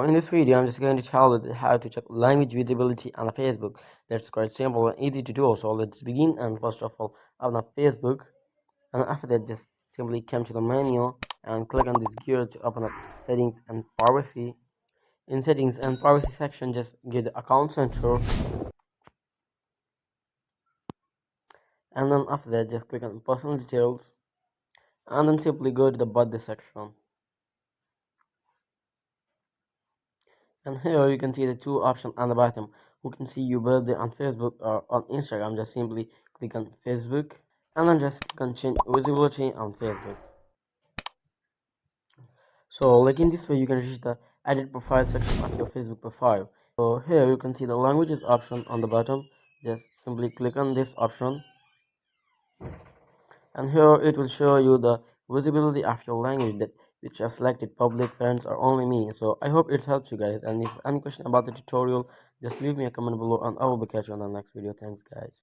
In this video, I'm just going to tell you how to check language visibility on Facebook. That's quite simple and easy to do. So let's begin. And first of all, open up Facebook, and after that, just simply come to the menu and click on this gear to open up settings and privacy. In settings and privacy section, just get the account center, and then after that, just click on personal details, and then simply go to the birthday section. And here you can see the two options on the bottom. You can see your birthday on Facebook or on Instagram. Just simply click on Facebook and then just click on change visibility on Facebook. So like in this way you can reach the edit profile section of your Facebook profile. So here you can see the languages option on the bottom. Just simply click on this option, and here it will show you the visibility of your language that which I've selected, public, friends, or only me. So I hope it helps you guys, and if any question about the tutorial, just leave me a comment below and I will be catching you on the next video. Thanks guys.